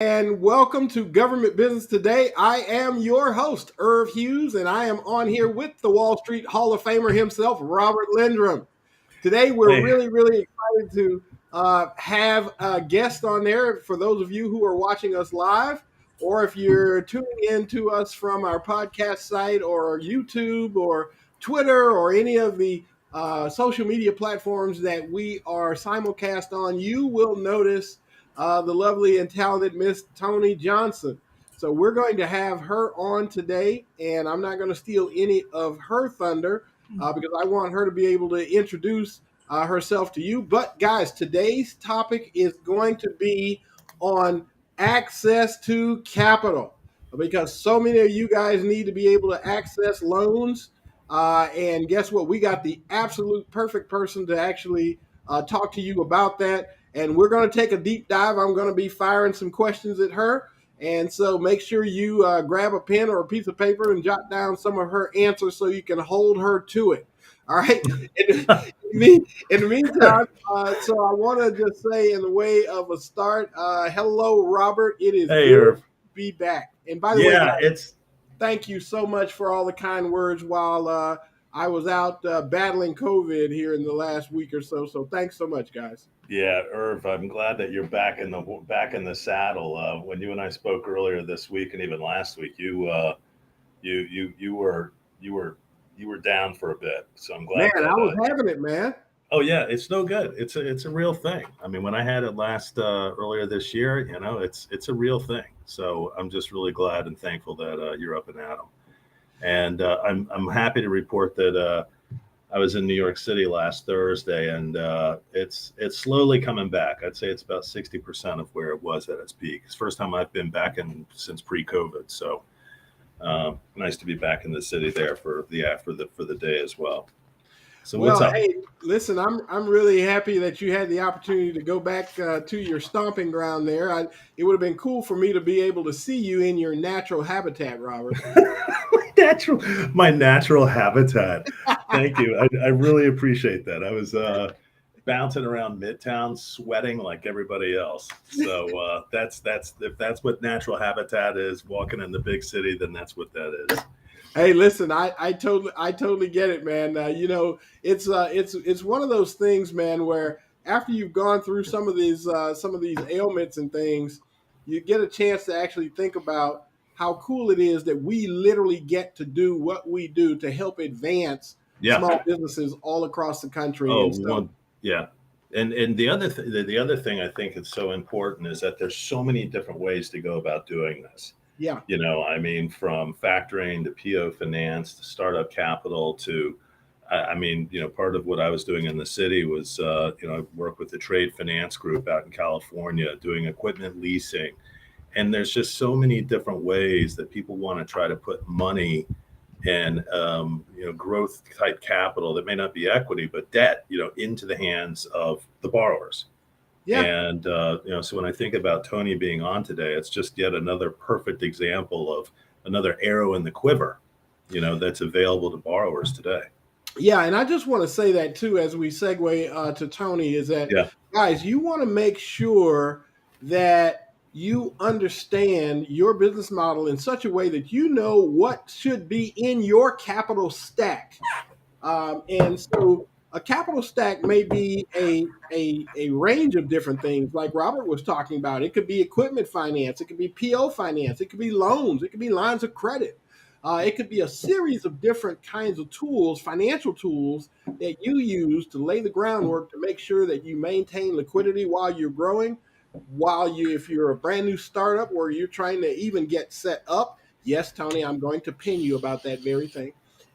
And welcome to Government Business Today. I am your host, Hughes, and I am on here with the Wall Street Hall of Famer himself, Robert Lendrim. Today, we're Hey, really excited to have a guest on there for those of you who are watching us live, or if you're tuning in to us from our podcast site or YouTube or Twitter or any of the social media platforms that we are simulcast on, you will notice the lovely and talented Miss Tony Johnson. So we're going to have her on today, and I'm not going to steal any of her thunder because I want her to be able to introduce herself to you. But guys, today's topic is going to be on access to capital because so many of you guys need to be able to access loans. And guess what? We got the absolute perfect person to actually talk to you about that. And we're going to take a deep dive. I'm going to be firing some questions at her. And so make sure you grab a pen or a piece of paper and jot down some of her answers so you can hold her to it. All right. In the meantime, so I want to just say, in the way of a start, hello, Robert. It is hey, good Irv. to be back. And by the way, Yeah, guys, it's thank you so much for all the kind words while I was out battling COVID here in the last week or so. So thanks so much, guys. Irv. I'm glad that you're back in the saddle. When you and I spoke earlier this week, and even last week, you were down for a bit. So I'm Man, glad I that. was having it, man. Oh yeah, it's no good. It's a real thing. I mean, when I had it last earlier this year, it's a real thing. So I'm just really glad and thankful that you're up and at 'em. And I'm happy to report that. I was in New York City last Thursday, and it's slowly coming back. I'd say it's about 60% of where it was at its peak. It's the first time I've been back in since pre-COVID, so nice to be back in the city there for the day as well. So what's Well, up? hey, listen, I'm really happy that you had the opportunity to go back to your stomping ground there. It would have been cool for me to be able to see you in your natural habitat, Robert. natural, my natural habitat. Thank you. I really appreciate that. I was bouncing around Midtown, sweating like everybody else. So that's if that's what natural habitat is, walking in the big city, then that's what that is. Hey, listen, I totally get it, man. It's one of those things, man, where after you've gone through some of these ailments and things, you get a chance to actually think about how cool it is that we literally get to do what we do to help advance Yeah. small businesses all across the country. Oh, And so, one. Yeah. And the other thing I think is so important is that there's so many different ways to go about doing this. yeah, I mean, from factoring to PO finance to startup capital to, I mean, part of what I was doing in the city was, I work with the trade finance group out in California doing equipment leasing. And there's just so many different ways that people want to try to put money and, growth type capital that may not be equity, but debt, into the hands of the borrowers. yeah. And so when I think about Tony being on today, it's just yet another perfect example of another arrow in the quiver, that's available to borrowers today. Yeah, and I just want to say that too as we segue to Tony is that, Yeah, guys, you want to make sure that you understand your business model in such a way that you know what should be in your capital stack. And so a capital stack may be a range of different things, like Robert was talking about. It could be equipment finance, it could be PO finance, it could be loans, it could be lines of credit. It could be a series of different kinds of tools, financial tools that you use to lay the groundwork to make sure that you maintain liquidity while you're growing. If you're a brand new startup or you're trying to even get set up, yes, Tony, I'm going to pin you about that very thing.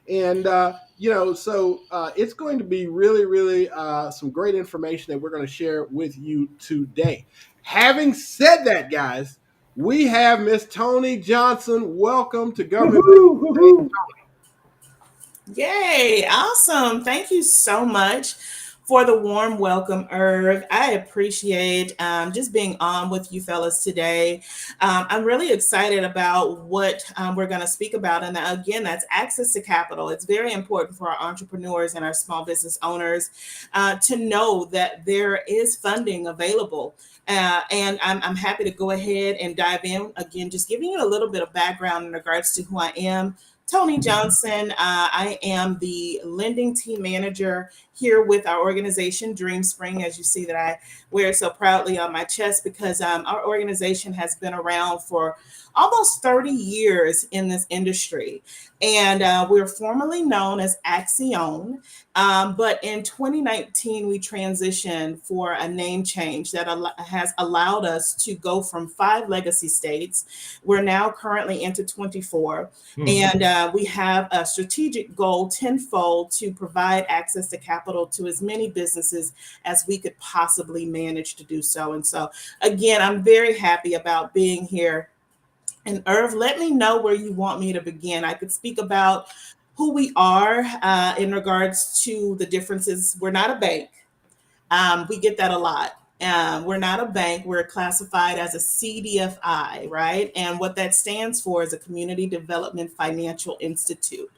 And it's going to be really some great information that we're going to share with you today. Having said that, guys, we have Miss Tony Johnson. Welcome to Government woohoo, Business. woohoo. Yay, awesome. Thank you so much for the warm welcome, Irv. I appreciate just being on with you fellas today. I'm really excited about what we're going to speak about. And again, that's access to capital. It's very important for our entrepreneurs and our small business owners to know that there is funding available. And I'm happy to go ahead and dive in again, just giving you a little bit of background in regards to who I am. Tony Johnson. I am the lending team manager here with our organization, Dream Spring, as you see that I wear it so proudly on my chest because our organization has been around for almost 30 years in this industry. And we're formerly known as Axion. But in 2019, we transitioned for a name change that has allowed us to go from 5 legacy states. We're now currently into 24. And we have a strategic goal tenfold to provide access to capital to as many businesses as we could possibly manage to do so. And so, again, I'm very happy about being here. And Irv, let me know where you want me to begin. I could speak about who we are in regards to the differences. We're not a bank. We get that a lot. We're not a bank. We're classified as a CDFI, right? And what that stands for is a Community Development Financial Institute.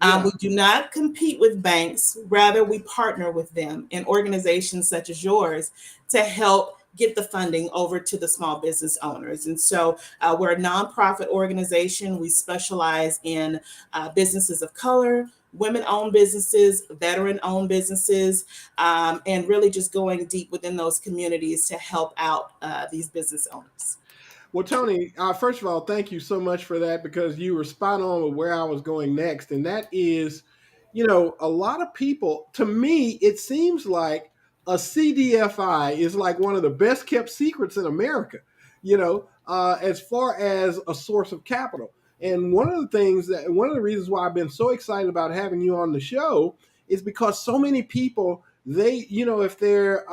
Yeah. We do not compete with banks. Rather, we partner with them in organizations such as yours to help get the funding over to the small business owners. And so we're a nonprofit organization. We specialize in businesses of color, women-owned businesses, veteran-owned businesses, and really just going deep within those communities to help out these business owners. Well, Tony, first of all, thank you so much for that because you were spot on with where I was going next. And that is, a lot of people, to me, it seems like a CDFI is like one of the best kept secrets in America, as far as a source of capital. And one of the reasons why I've been so excited about having you on the show is because so many people, if they're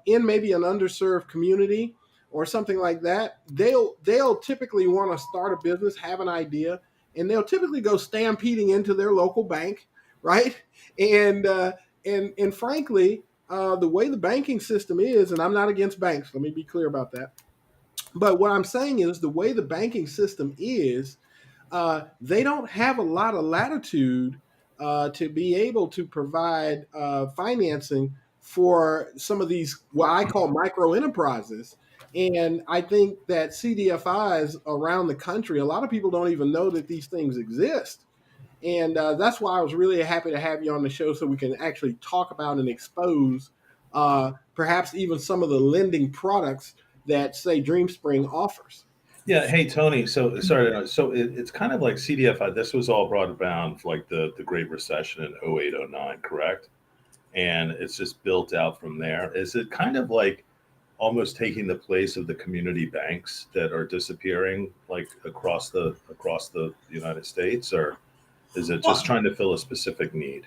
in maybe an underserved community, or something like that, they'll typically want to start a business, have an idea, and they'll typically go stampeding into their local bank, right? And and frankly, the way the banking system is, and I'm not against banks. Let me be clear about that. But what I'm saying is the way the banking system is, they don't have a lot of latitude to be able to provide financing for some of these what I call micro enterprises. And I think that CDFIs around the country, a lot of people don't even know that these things exist. And that's why I was really happy to have you on the show so we can actually talk about and expose perhaps even some of the lending products that, say, DreamSpring offers. Yeah. Hey, Tony. So sorry. So it's kind of like CDFI. This was all brought about like the Great Recession in 08, 09, correct? And it's just built out from there. Is it kind of like almost taking the place of the community banks that are disappearing like across the United States, or is it just Well, trying to fill a specific need?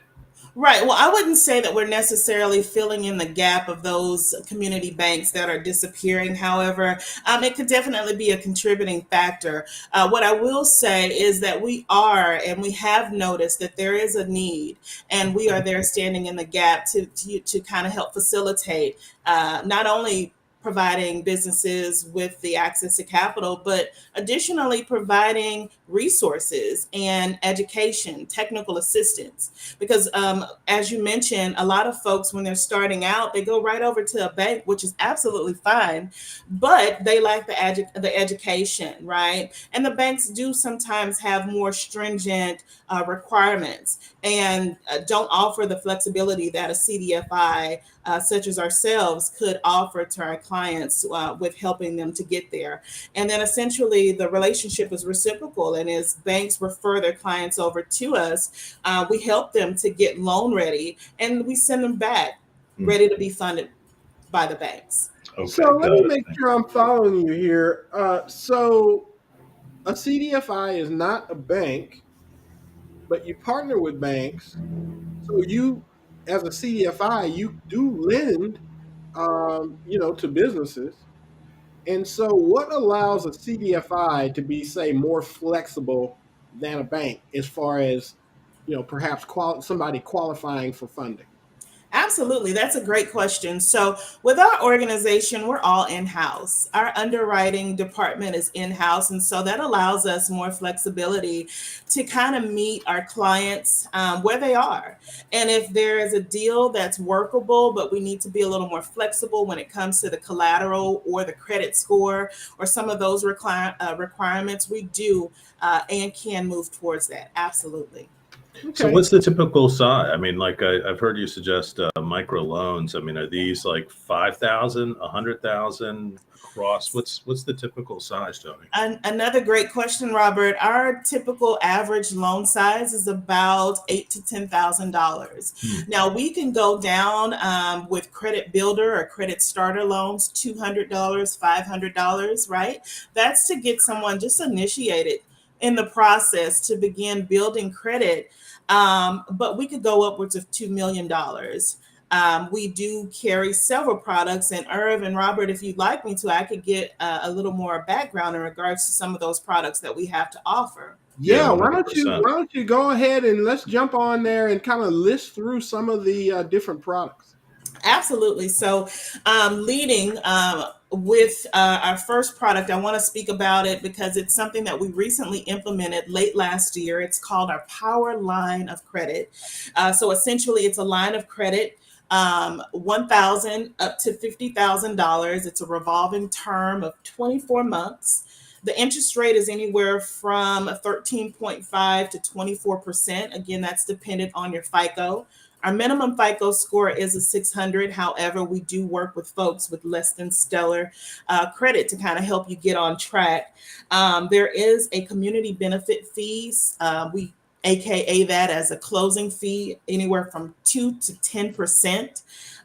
right. Well, I wouldn't say that we're necessarily filling in the gap of those community banks that are disappearing. However, it could definitely be a contributing factor. What I will say is that we are, and we have noticed that there is a need, and we are there standing in the gap to kind of help facilitate not only providing businesses with the access to capital, but additionally providing resources and education, technical assistance. Because as you mentioned, a lot of folks, when they're starting out, they go right over to a bank, which is absolutely fine, but they lack the education, right? And the banks do sometimes have more stringent requirements and don't offer the flexibility that a CDFI such as ourselves could offer to our clients with helping them to get there. And then essentially the relationship is reciprocal. And as banks refer their clients over to us, we help them to get loan ready and we send them back Hmm. ready to be funded by the banks. So Okay, let me got it. make sure I'm following you here. So a CDFI is not a bank, but you partner with banks. So you, as a CDFI, you do lend, to businesses. And so, what allows a CDFI to be, say, more flexible than a bank as far as, perhaps somebody qualifying for funding? Absolutely. That's a great question. So, with our organization, we're all in house. Our underwriting department is in house. And so that allows us more flexibility to kind of meet our clients where they are. And if there is a deal that's workable, but we need to be a little more flexible when it comes to the collateral or the credit score or some of those requirements, we do and can move towards that. Absolutely. So Okay. what's the typical size? I mean, like I've heard you suggest micro loans. I mean, are these like 5,000, 100,000 across? What's the typical size, Tony? Another great question, Robert. Our typical average loan size is about $8,000 to $10,000. Hmm. Now we can go down with credit builder or credit starter loans, $200, $500, right? That's to get someone just initiated in the process to begin building credit. But we could go upwards of $2 million. We do carry several products, and Irv and Robert, if you'd like me to, I could get a little more background in regards to some of those products that we have to offer. Yeah, Yeah, why don't you 100%. why don't you go ahead and let's jump on there and kind of list through some of the different products. Absolutely. So, leading with our first product, I want to speak about it because it's something that we recently implemented late last year. It's called our Power Line of Credit. So, essentially, it's a line of credit. 1,000 up to $50,000. It's a revolving term of 24 months. The interest rate is anywhere from 13.5 to 24%. Again, that's dependent on your FICO. Our minimum FICO score is a 600. However, we do work with folks with less than stellar credit to kind of help you get on track. There is a community benefit fees. We AKA that as a closing fee, anywhere from 2 to 10%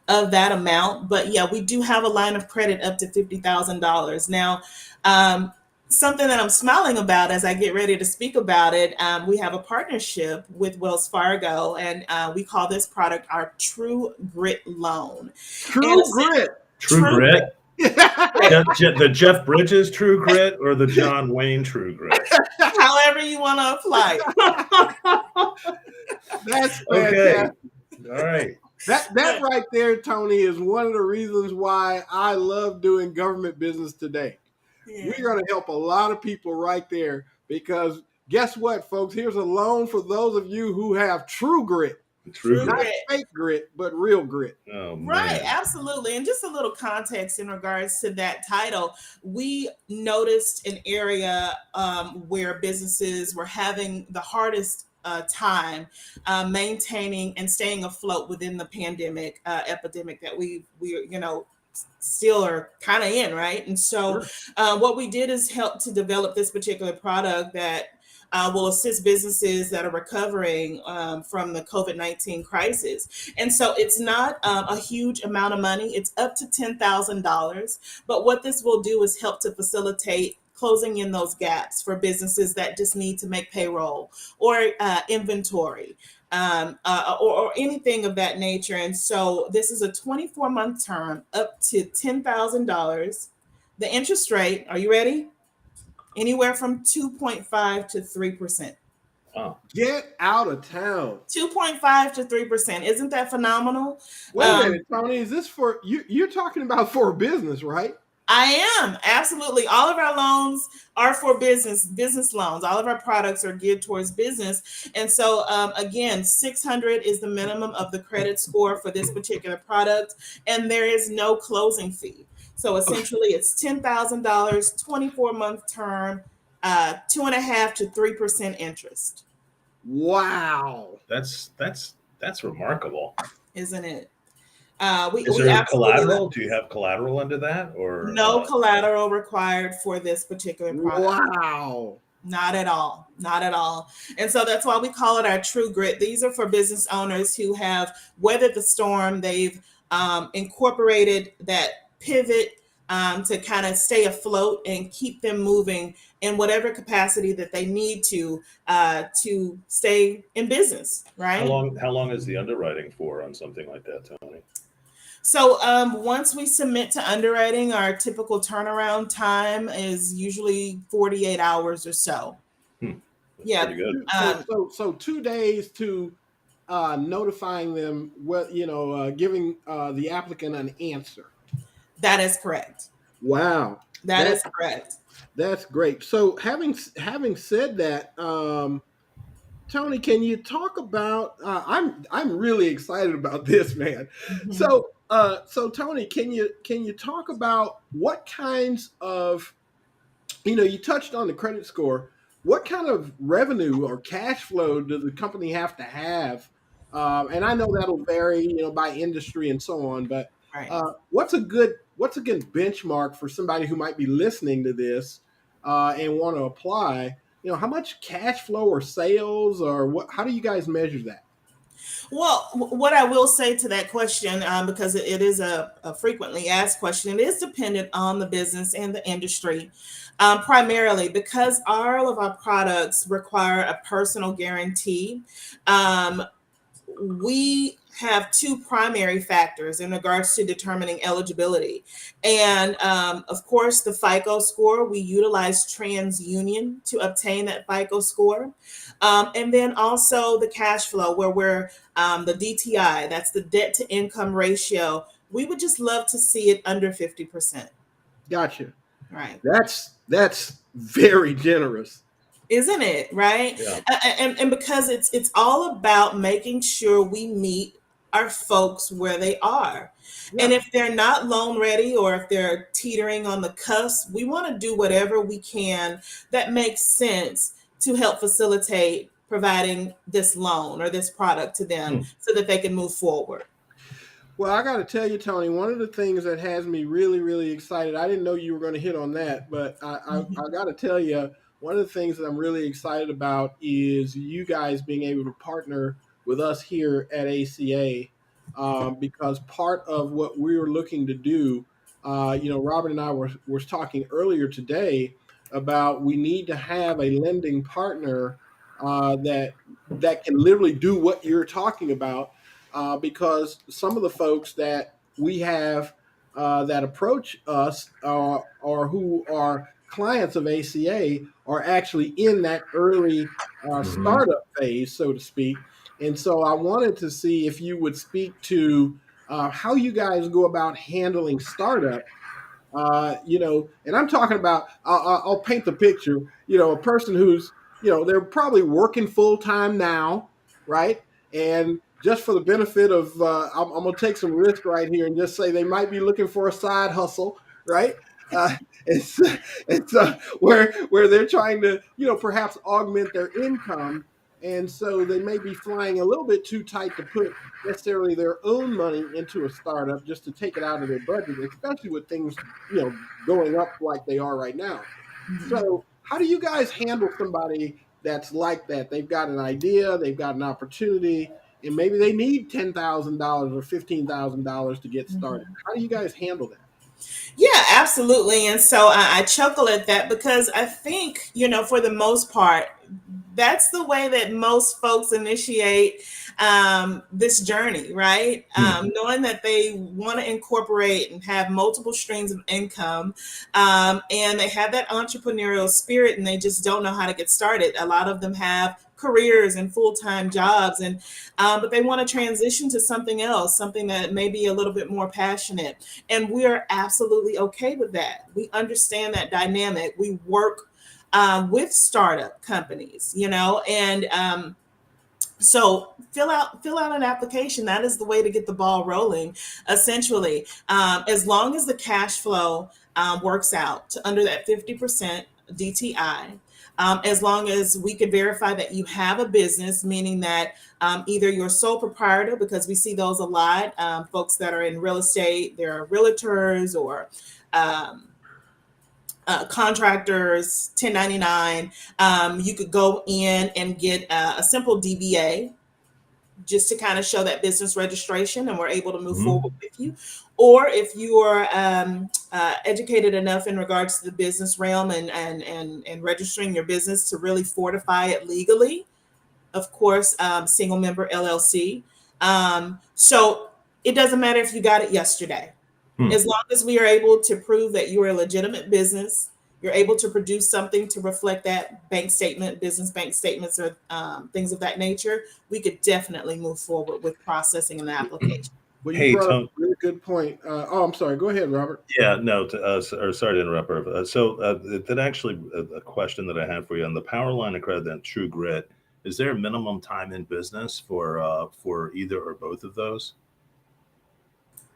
of that amount. But yeah, we do have a line of credit up to $50,000. Now, um, something that I'm smiling about as I get ready to speak about it, we have a partnership with Wells Fargo, and we call this product our True Grit Loan. And True grit. True True Grit, Grit? The Jeff Bridges True Grit or the John Wayne True Grit? however you want to apply it. That's Okay. fantastic. All right. That right there, Tony, is one of the reasons why I love doing government business today. Yeah. We're going to help a lot of people right there because guess what, folks? Here's a loan for those of you who have true grit, True True Grit. not Grit. fake grit, but real grit. Oh Right, man. absolutely. And just a little context in regards to that title. We noticed an area where businesses were having the hardest time maintaining and staying afloat within the pandemic epidemic that we still are kind of in, right? And so, Sure. what we did is help to develop this particular product that will assist businesses that are recovering from the COVID-19 crisis. And so it's not a huge amount of money, it's up to $10,000. But what this will do is help to facilitate closing in those gaps for businesses that just need to make payroll or inventory. Or anything of that nature. And so this is a 24-month term up to $10,000. The interest rate, are you ready? Anywhere from 2.5 to 3%. Wow. Get out of town. 2.5 to 3%. Isn't that phenomenal? Wait a minute, Tony. Is this for you? You're talking about for a business, right? I am absolutely. All of our loans are for business loans. All of our products are geared towards business. And so, again, 600 is the minimum of the credit score for this particular product, and there is no closing fee. So essentially, it's $10,000, 24-month term, 2.5 to 3% interest. Wow. That's remarkable. Isn't it? Is We there absolutely collateral? Do you have collateral under that, or no collateral required for this particular product. Wow. Not at all. Not at all. And so that's why we call it our True Grit. These are for business owners who have weathered the storm. They've incorporated that pivot to kind of stay afloat and keep them moving in whatever capacity that they need to stay in business, how right? long? How long is the underwriting for on something like that, Tony? So once we submit to underwriting, our typical turnaround time is usually 48 hours or so. Hmm. That's Yeah. pretty good. So Um, so so 2 days to notifying them what giving the applicant an answer. That is correct. Wow, That that is correct. that's great. So having said that, Tony, can you talk about? I'm really excited about this, man. Mhm. So Tony, can you talk about what kinds of, you touched on the credit score. What kind of revenue or cash flow does the company have to have? And I know that'll vary, by industry and so on. But Right. what's a good benchmark for somebody who might be listening to this and want to apply? How much cash flow or sales or what? How do you guys measure that? Well, what I will say to that question, because it is a frequently asked question, it is dependent on the business and the industry, primarily because all of our products require a personal guarantee. Um, we have two primary factors in regards to determining eligibility. And of course, the FICO score, we utilize TransUnion to obtain that FICO score. And then also the cash flow, where we're the DTI, that's the debt to income ratio. We would just love to see it under 50%. Gotcha. Right. That's very generous. Isn't it right? Yeah. And because it's all about making sure we meet our folks where they are, and Yeah. if they're not loan ready or if they're teetering on the cusp, we want to do whatever we can that makes sense to help facilitate providing this loan or this product to them Hmm. so that they can move forward. Well, I got to tell you, Tony, one of the things that has me really, really excited, I didn't know you were going to hit on that, but I got to tell you, one of the things that I'm really excited about is you guys being able to partner with us here at ACA, because part of what we were looking to do, Robert and I were talking earlier today about we need to have a lending partner that can literally do what you're talking about, because some of the folks that we have that approach us or who are clients of ACA are actually in that early Hmm. startup phase, so to speak. And so I wanted to see if you would speak to how you guys go about handling startup. And I'm talking about, I'll paint the picture, a person who's, they're probably working full time now, right? And just for the benefit of, I'm going to take some risk right here and just say they might be looking for a side hustle, right? Uh, it's it's where they're trying to, perhaps augment their income. And so they may be flying a little bit too tight to put necessarily their own money into a startup just to take it out of their budget, especially with things, going up like they are right now. So, how do you guys handle somebody that's like that? They've got an idea, they've got an opportunity, and maybe they need $10,000 or $15,000 to get started. Mhm. How do you guys handle that? Yeah, absolutely. And so I chuckle at that because I think, for the most part, that's the way that most folks initiate this journey, right? Hmm. Knowing that they want to incorporate and have multiple streams of income, and they have that entrepreneurial spirit and they just don't know how to get started. A lot of them have careers and full-time jobs, and but they want to transition to something else, something that may be a little bit more passionate, and we are absolutely okay with that. We understand that dynamic. We work with startup companies, and so fill out an application. That is the way to get the ball rolling. Essentially, as long as the cash flow works out to under that 50% DTI. As long as we can verify that you have a business, meaning that either you're sole proprietor, because we see those a lot, folks that are in real estate, they're realtors or um, contractors, 1099. You could go in and get a simple DBA just to kind of show that business registration, and we're able to move Hmm. forward with you. Or if you are educated enough in regards to the business realm and registering your business to really fortify it legally, of course, single member LLC. So it doesn't matter if you got it yesterday, Hmm. as long as we are able to prove that you are a legitimate business, you're able to produce something to reflect that bank statement, business bank statements, or things of that nature, we could definitely move forward with processing an application. Well, you Hey, brought up Tone. a really good point. Oh, I'm sorry. Go ahead, Robert. Yeah, no, or sorry to interrupt, Irv. That actually a question that I have for you on the power line of credit and True Grit. Is there a minimum time in business for either or both of those?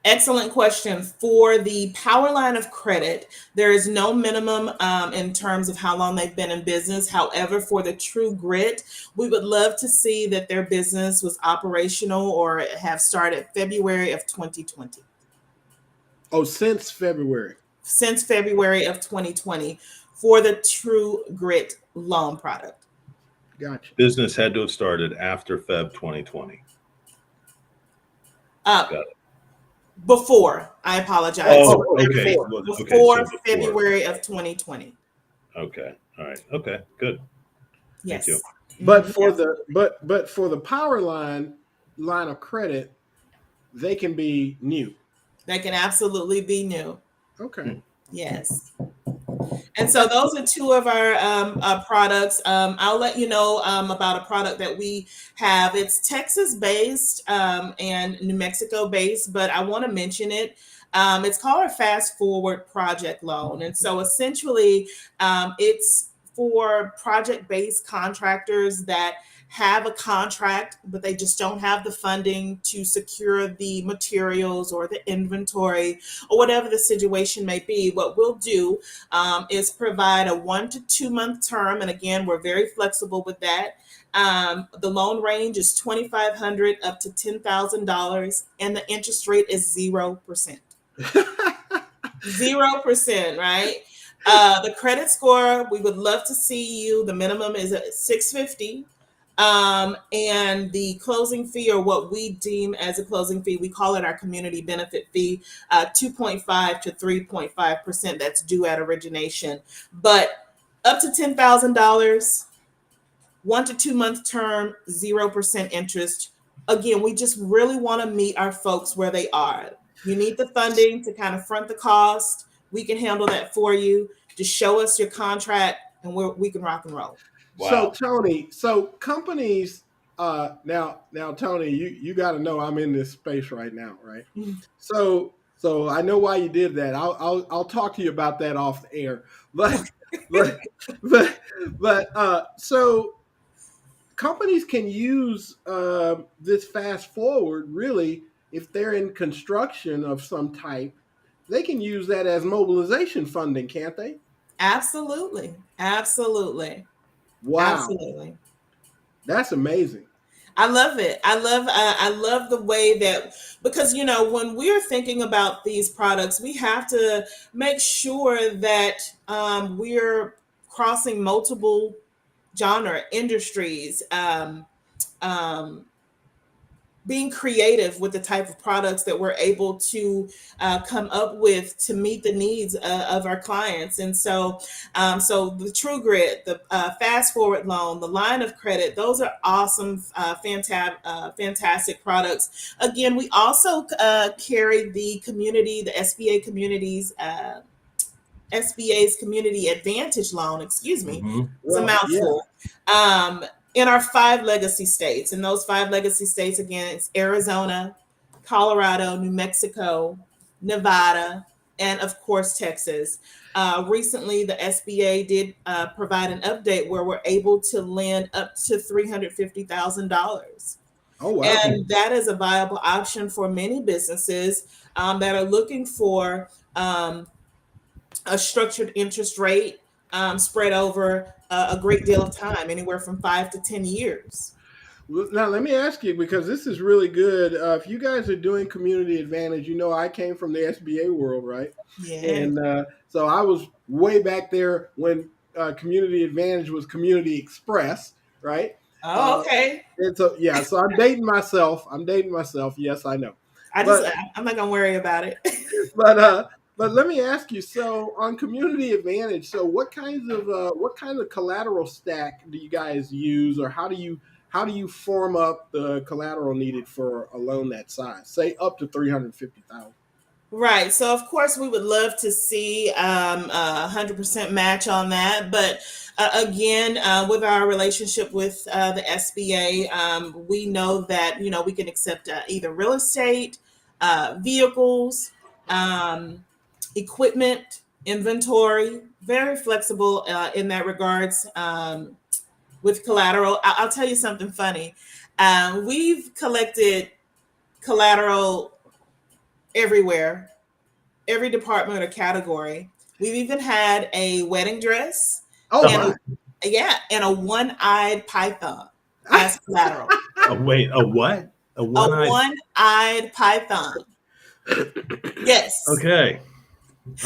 Excellent question. For the power line of credit, there is no minimum in terms of how long they've been in business. However, for the True Grit, we would love to see that their business was operational or have started February of 2020. Oh, since February. Since February of 2020 for the True Grit loan product. Gotcha. Business had to have started after Feb 2020. Uh, Got it. Before, I apologize. Oh, Oh, okay. before. Well, okay, Before so before. February of 2020. Okay. All right. Okay. Good. Thank you. Yes. But Mhm. for the but for the power line of credit, they can be new. That can absolutely be new. Okay. Yes. And so those are two of our products. I'll let you know about a product that we have. It's Texas based and New Mexico based, but I want to mention it. It's called our Fast Forward Project Loan. And so essentially, it's for project based contractors that have a contract, but they just don't have the funding to secure the materials or the inventory or whatever the situation may be. What we'll do is provide a 1 to 2 month term. And again, we're very flexible with that. The loan range is $2,500 up to $10,000, and the interest rate is 0%. 0%, right? The credit score, we would love to see you. The minimum is at 650. And the closing fee, or what we deem as a closing fee, we call it our community benefit fee, 2.5 to 3.5% that's due at origination. But up to $10,000, 1 to 2 month term, 0% interest. Again, we just really want to meet our folks where they are. You need the funding to kind of front the cost. We can handle that for you. Just show us your contract and we can rock and roll. So Wow. Tony, so companies now Tony, you got to know I'm in this space right now, right? So I know why you did that. I'll talk to you about that off the air. But but but so companies can use this fast forward really if they're in construction of some type. They can use that as mobilization funding, can't they? Absolutely. Absolutely. Wow, Absolutely. that's amazing. I love it. I love the way that, because when we're thinking about these products, we have to make sure that we're crossing multiple genre industries, um, being creative with the type of products that we're able to come up with to meet the needs of our clients. And so the True Grit, the Fast Forward Loan, the line of credit, those are awesome, fantastic products. Again, we also carry the community, the SBA communities. SBA's Community Advantage Loan, excuse me, Mm-hmm. it's a Well, yeah. mouthful, in our 5 legacy states. And those 5 legacy states, again, it's Arizona, Colorado, New Mexico, Nevada, and of course, Texas. Recently, the SBA did provide an update where we're able to lend up to $350,000. Oh wow. And that is a viable option for many businesses that are looking for a structured interest rate spread over a great deal of time, anywhere from 5 to 10 years. Well, now let me ask you because this is really good. If you guys are doing community advantage, I came from the SBA world, right? Yeah. And so I was way back there when community advantage was Community Express, right? Oh, Uh, okay. and so yeah, so I'm dating myself. I'm dating myself. Yes, I know. I just, But I'm not gonna worry about it. but uh, but let me ask you. So on Community Advantage, so what kind of collateral stack do you guys use, or how do you form up the collateral needed for a loan that size? Say up to 350,000. Right. So of course we would love to see 100% match on that, but again, with our relationship with the SBA, we know that we can accept either real estate, vehicles, um, equipment, inventory. Very flexible in that regards with collateral. I'll tell you something funny. We've collected collateral everywhere, every department or category. We've even had a wedding dress Oh and my! and a one-eyed python as collateral. Wait, a what? A A one-eyed? one-eyed python. Yes. Okay.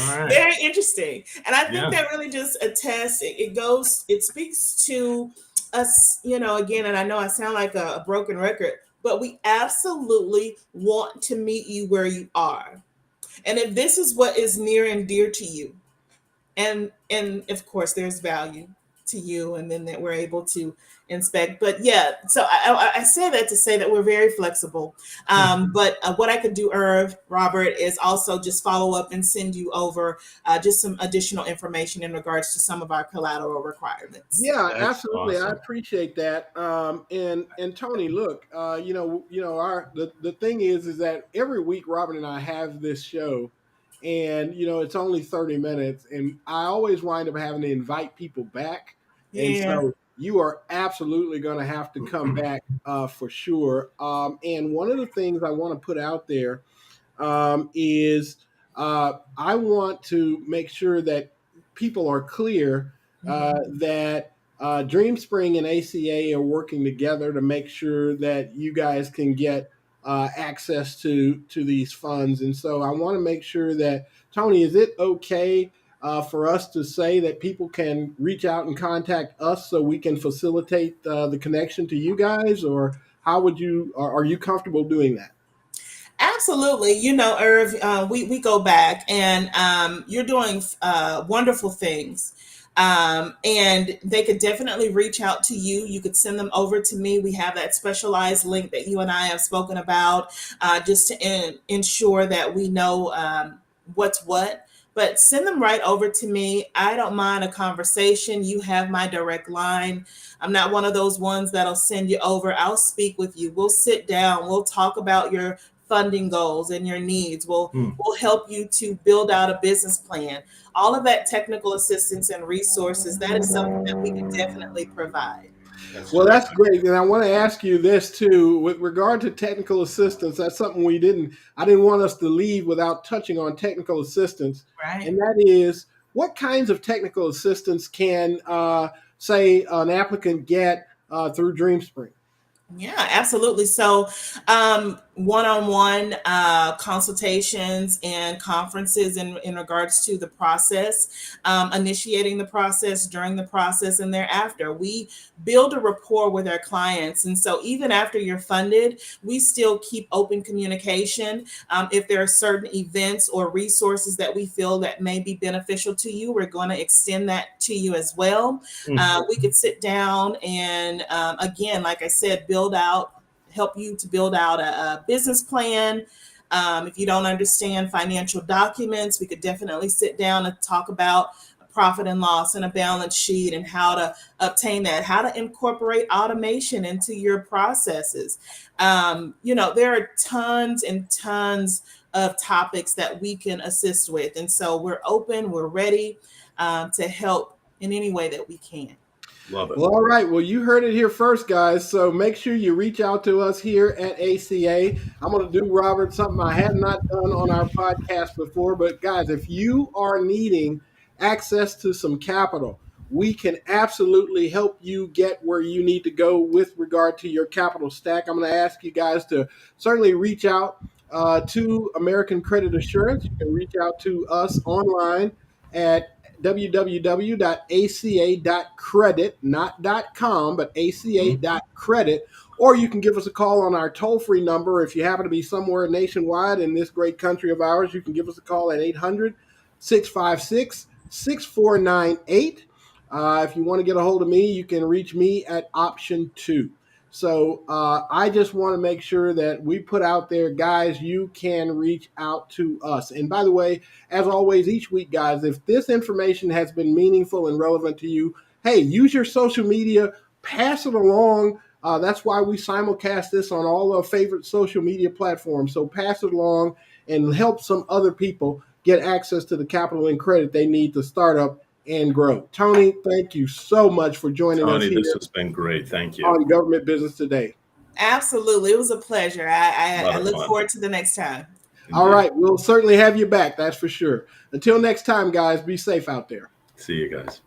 All right. Very interesting. And I think Yeah. that really just attests, it speaks to us, again, and I know I sound like a broken record, but we absolutely want to meet you where you are. And if this is what is near and dear to you, and of course there's value to you, and then that we're able to inspect. But yeah, so I say that to say that we're very flexible. But what I could do, Irv, Robert, is also just follow up and send you over just some additional information in regards to some of our collateral requirements. Yeah, That's absolutely. I awesome. appreciate that. And Tony, look, our the thing is that every week Robin and I have this show, and it's only 30 minutes, and I always wind up having to invite people back, and Yeah. so you are absolutely going to have to come back for sure. And one of the things I want to put out there is I want to make sure that people are clear Mhm. that DreamSpring and ACA are working together to make sure that you guys can get access to these funds. And so I want to make sure that, Tony, is it okay for us to say that people can reach out and contact us so we can facilitate the connection to you guys, or how would you? Are you comfortable doing that? Absolutely. Irv, we go back, and you're doing wonderful things. And they could definitely reach out to you. You could send them over to me. We have that specialized link that you and I have spoken about, just to ensure that we know what's what. But send them right over to me. I don't mind a conversation. You have my direct line. I'm not one of those ones that'll send you over. I'll speak with you. We'll sit down. We'll talk about your funding goals and your needs. Hmm. We'll help you to build out a business plan. All of that technical assistance and resources, that is something that we can definitely provide. That's Well, that's terrific. great. And I want to ask you this too, with regard to technical assistance. That's something I didn't want us to leave without touching on technical assistance. Right. And that is, what kinds of technical assistance can, say, an applicant get through DreamSpring? Yeah, absolutely. So, one-on-one consultations and conferences in regards to the process, initiating the process, during the process, and thereafter. We build a rapport with our clients, and so even after you're funded, we still keep open communication. If there are certain events or resources that we feel that may be beneficial to you, we're going to extend that to you as well. Hmm. We could sit down and, again, like I said, help you to build out a business plan. If you don't understand financial documents, we could definitely sit down and talk about a profit and loss and a balance sheet and how to obtain that, how to incorporate automation into your processes. There are tons and tons of topics that we can assist with. And so we're open, we're ready to help in any way that we can. Love it. Well, all right. Well, you heard it here first, guys. So make sure you reach out to us here at ACA. I'm going to do, Robert, something I had not done on our podcast before. But, guys, if you are needing access to some capital, we can absolutely help you get where you need to go with regard to your capital stack. I'm going to ask you guys to certainly reach out to American Credit Assurance. You can reach out to us online at www.aca.credit, not .com, but Mhm. aca.credit. Or you can give us a call on our toll-free number. If you happen to be somewhere nationwide in this great country of ours, you can give us a call at 800-656-6498. If you want to get a hold of me, you can reach me at option 2. So I just want to make sure that we put out there, guys, you can reach out to us. And by the way, as always, each week, guys, if this information has been meaningful and relevant to you, hey, use your social media, pass it along. That's why we simulcast this on all our favorite social media platforms. So pass it along and help some other people get access to the capital and credit they need to start up and grow. Tony, thank you so much for joining us Tony, here this has been great. Thank you. on Government Business Today. Absolutely. It was a pleasure. I of look fun. forward to the next time. All right. We'll certainly have you back. That's for sure. Until next time, guys, be safe out there. See you guys.